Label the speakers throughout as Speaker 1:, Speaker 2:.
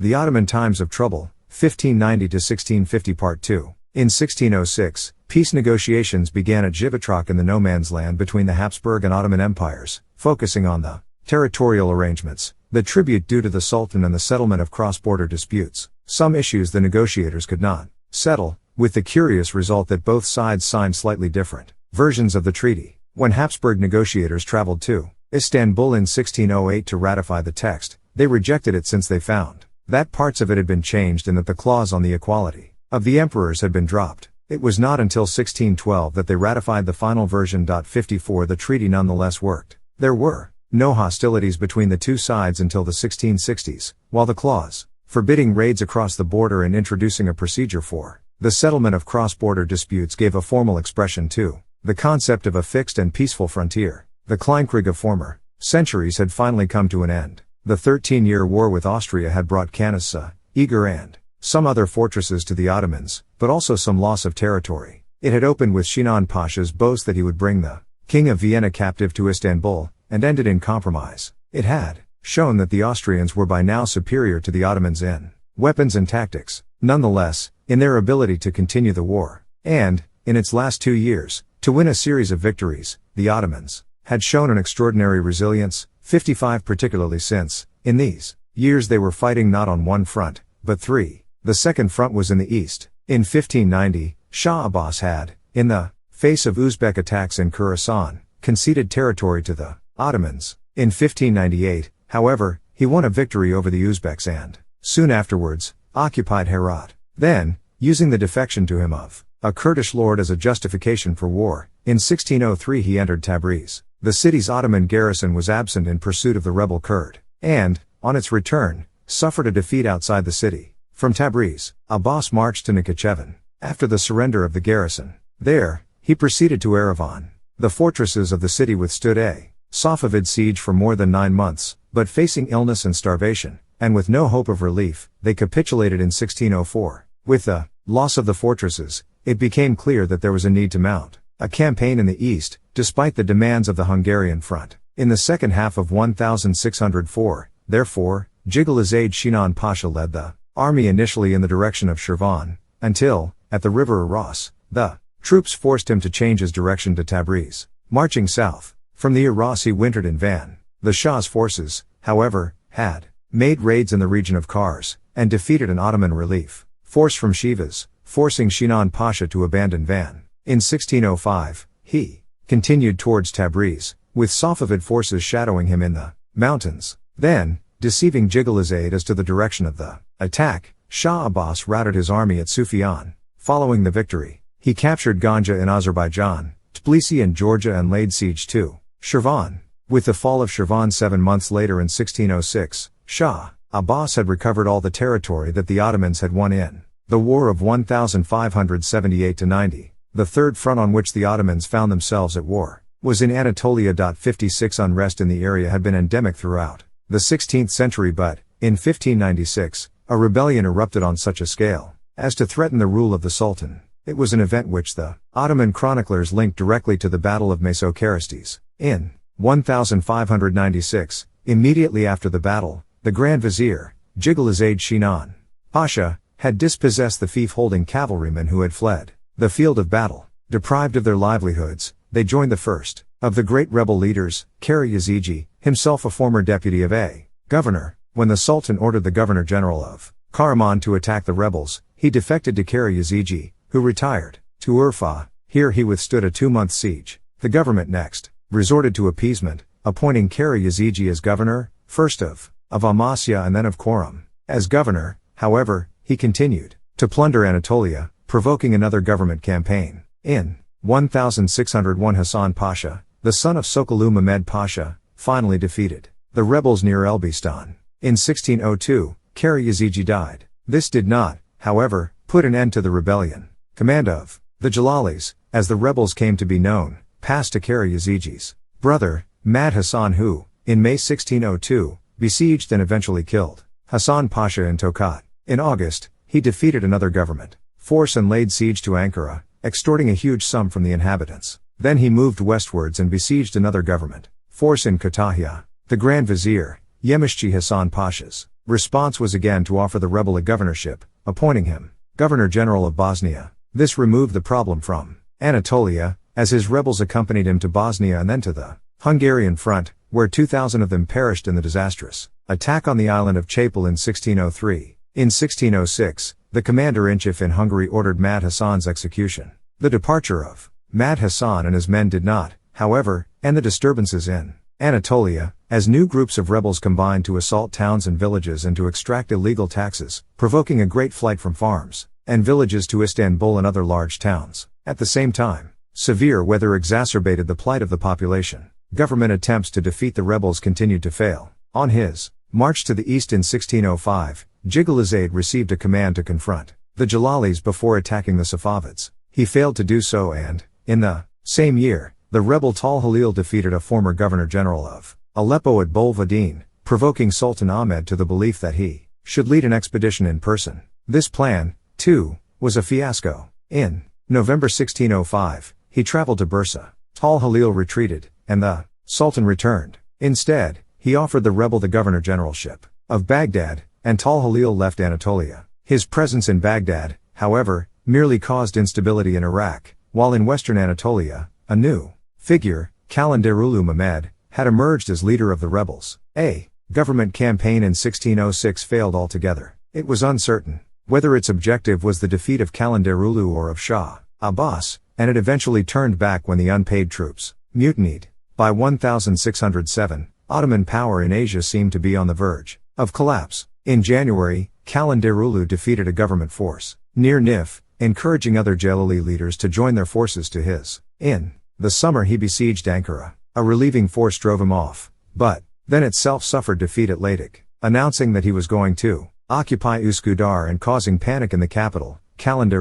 Speaker 1: The Ottoman Times of Trouble, 1590–1650 Part 2. In 1606, peace negotiations began at Geographic in the no-man's land between the Habsburg and Ottoman empires, focusing on the territorial arrangements, the tribute due to the Sultan and the settlement of cross-border disputes. Some issues the negotiators could not settle, with the curious result that both sides signed slightly different versions of the treaty. When Habsburg negotiators traveled to Istanbul in 1608 to ratify the text, they rejected it since they found that parts of it had been changed and that the clause on the equality of the emperors had been dropped. It was not until 1612 that they ratified the final version. 54 The treaty nonetheless worked. There were no hostilities between the two sides until the 1660s, while the clause forbidding raids across the border and introducing a procedure for the settlement of cross-border disputes gave a formal expression to the concept of a fixed and peaceful frontier. The Kleinkrieg of former centuries had finally come to an end. The 13-year war with Austria had brought Canossa, Eger and some other fortresses to the Ottomans, but also some loss of territory. It had opened with Sinan Pasha's boast that he would bring the King of Vienna captive to Istanbul, and ended in compromise. It had shown that the Austrians were by now superior to the Ottomans in weapons and tactics, nonetheless, in their ability to continue the war, and, in its last 2 years, to win a series of victories. The Ottomans had shown an extraordinary resilience, 55 particularly since, in these years they were fighting not on one front, but three. The second front was in the east. In 1590, Shah Abbas had, in the face of Uzbek attacks in Khorasan, conceded territory to the Ottomans. In 1598, however, he won a victory over the Uzbeks and, soon afterwards, occupied Herat. Then, using the defection to him of a Kurdish lord as a justification for war, in 1603 he entered Tabriz. The city's Ottoman garrison was absent in pursuit of the rebel Kurd, and, on its return, suffered a defeat outside the city. From Tabriz, Abbas marched to Nakhichevan. After the surrender of the garrison there, he proceeded to Yerevan. The fortresses of the city withstood a Safavid siege for more than 9 months, but facing illness and starvation, and with no hope of relief, they capitulated in 1604. With the loss of the fortresses, it became clear that there was a need to mount a campaign in the east, despite the demands of the Hungarian front. In the second half of 1604, therefore, Jigalizaide Sinan Pasha led the army initially in the direction of Shirvan, until, at the river Aras, the troops forced him to change his direction to Tabriz. Marching south, from the Aras he wintered in Van. The Shah's forces, however, had made raids in the region of Kars, and defeated an Ottoman relief force from Shivas, forcing Sinan Pasha to abandon Van. In 1605, he continued towards Tabriz, with Safavid forces shadowing him in the mountains. Then, deceiving Jigalizaide as to the direction of the attack, Shah Abbas routed his army at Sufyan. Following the victory, he captured Ganja in Azerbaijan, Tbilisi in Georgia and laid siege to Shirvan. With the fall of Shirvan 7 months later in 1606, Shah Abbas had recovered all the territory that the Ottomans had won in the War of 1578–90. The third front on which the Ottomans found themselves at war was in Anatolia. 56 Unrest in the area had been endemic throughout the 16th century, but, in 1596, a rebellion erupted on such a scale as to threaten the rule of the Sultan. It was an event which the Ottoman chroniclers linked directly to the Battle of Mesokarestes. In 1596, immediately after the battle, the Grand Vizier, Jigalizaide Sinan Pasha, had dispossessed the fief-holding cavalrymen who had fled the field of battle. Deprived of their livelihoods, they joined the first of the great rebel leaders, Kara Yazigi, himself a former deputy of a governor. When the Sultan ordered the Governor-General of Karaman to attack the rebels, he defected to Kara Yazigi, who retired to Urfa. Here he withstood a 2-month siege. The government next resorted to appeasement, appointing Kara Yazigi as governor, first of Amasya and then of Korum. As governor, however, he continued to plunder Anatolia, provoking another government campaign. In 1601 Hassan Pasha, the son of Sokolu Mehmed Pasha, finally defeated the rebels near Elbistan. In 1602, Kara Yazigi died. This did not, however, put an end to the rebellion. Command of the Jalalis, as the rebels came to be known, passed to Kara Yazigi's brother, Mad Hassan, who, in May 1602, besieged and eventually killed Hassan Pasha in Tokat. In August, he defeated another government force and laid siege to Ankara, extorting a huge sum from the inhabitants. Then he moved westwards and besieged another government force in Kütahya. The Grand Vizier, Yemishchi Hassan Pasha's response was again to offer the rebel a governorship, appointing him Governor-General of Bosnia. This removed the problem from Anatolia, as his rebels accompanied him to Bosnia and then to the Hungarian front, where 2,000 of them perished in the disastrous attack on the island of Chapel in 1603. In 1606, the commander-in-chief in Hungary ordered Mad Hassan's execution. The departure of Mad Hassan and his men did not, however, end the disturbances in Anatolia, as new groups of rebels combined to assault towns and villages and to extract illegal taxes, provoking a great flight from farms and villages to Istanbul and other large towns. At the same time, severe weather exacerbated the plight of the population. Government attempts to defeat the rebels continued to fail. On his march to the east in 1605, Jigalizaide received a command to confront the Jalalis before attacking the Safavids. He failed to do so and, in the same year, the rebel Tal Halil defeated a former governor-general of Aleppo at Bolvadin, provoking Sultan Ahmed to the belief that he should lead an expedition in person. This plan, too, was a fiasco. In November 1605, he traveled to Bursa. Tal Halil retreated, and the Sultan returned. Instead, he offered the rebel the governor-generalship of Baghdad, and Tal Halil left Anatolia. His presence in Baghdad, however, merely caused instability in Iraq, while in western Anatolia, a new figure, COLIN Mehmed, had emerged as leader of the rebels. A government campaign in 1606 failed altogether. It was uncertain whether its objective was the defeat of COLIN or of Shah Abbas, and it eventually turned back when the unpaid troops mutinied. By 1607, Ottoman power in Asia seemed to be on the verge of collapse. In January, COLIN defeated a government force near Nif, encouraging other Jalali leaders to join their forces to his. In the summer he besieged Ankara. A relieving force drove him off, but then itself suffered defeat at Ladik. Announcing that he was going to occupy Üsküdar and causing panic in the capital, COLIN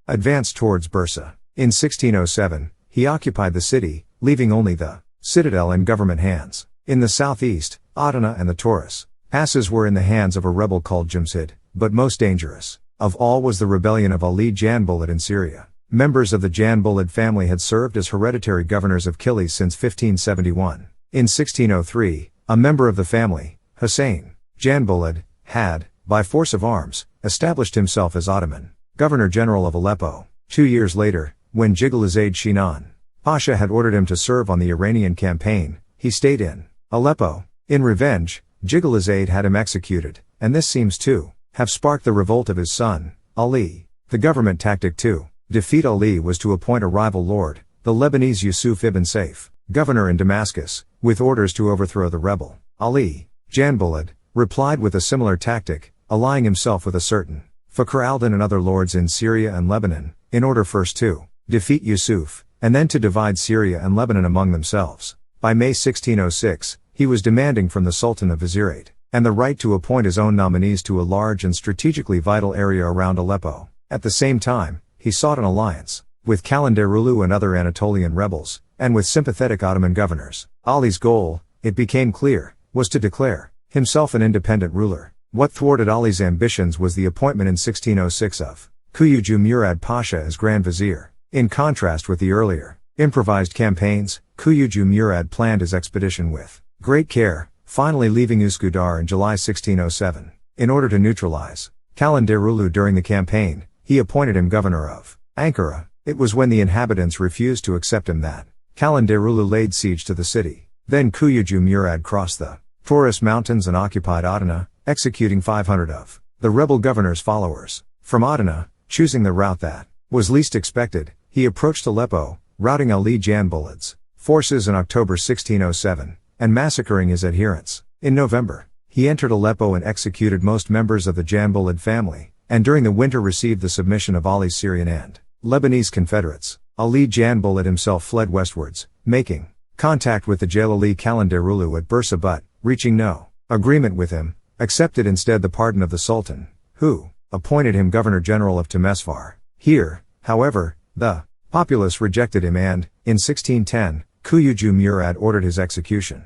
Speaker 1: advanced towards Bursa. In 1607, he occupied the city, leaving only the citadel in government hands. In the southeast, Adana and the Taurus passes were in the hands of a rebel called Jumsid, but most dangerous of all was the rebellion of Ali Janbulat in Syria. Members of the Janbulat family had served as hereditary governors of Kilis since 1571. In 1603, a member of the family, Hussein Janbulat, had, by force of arms, established himself as Ottoman Governor-General of Aleppo. 2 years later, when Jigalizaide Shinan Pasha had ordered him to serve on the Iranian campaign, he stayed in Aleppo. In revenge, Jigalizaide had him executed, and this seems to have sparked the revolt of his son, Ali. The government tactic to defeat Ali was to appoint a rival lord, the Lebanese Yusuf ibn Saif, governor in Damascus, with orders to overthrow the rebel. Ali Janbulat replied with a similar tactic, allying himself with a certain Fakhr al-Din and other lords in Syria and Lebanon, in order first to defeat Yusuf, and then to divide Syria and Lebanon among themselves. By May 1606, he was demanding from the Sultan of Vizierate and the right to appoint his own nominees to a large and strategically vital area around Aleppo. At the same time, he sought an alliance with COLIN and other Anatolian rebels, and with sympathetic Ottoman governors. Ali's goal, it became clear, was to declare himself an independent ruler. What thwarted Ali's ambitions was the appointment in 1606 of Kuyucu Murad Pasha as Grand Vizier. In contrast with the earlier improvised campaigns, Kuyucu Murad planned his expedition with great care, finally leaving Üsküdar in July 1607. In order to neutralize COLIN during the campaign, he appointed him governor of Ankara. It was when the inhabitants refused to accept him that COLIN laid siege to the city. Then Kuyucu Murad crossed the Taurus Mountains and occupied Adana, executing 500 of the rebel governor's followers. From Adana, choosing the route that was least expected, he approached Aleppo, routing Ali Janbulat's forces in October 1607, and massacring his adherents. In November, he entered Aleppo and executed most members of the Janbulat family, and during the winter received the submission of Ali's Syrian and Lebanese confederates. Ali Janbulat himself fled westwards, making contact with the Jalali COLIN at Bursa but, reaching no agreement with him, accepted instead the pardon of the Sultan, who appointed him Governor-General of Temesvar. Here, however, the populace rejected him and, in 1610, Kuyucu Murad ordered his execution.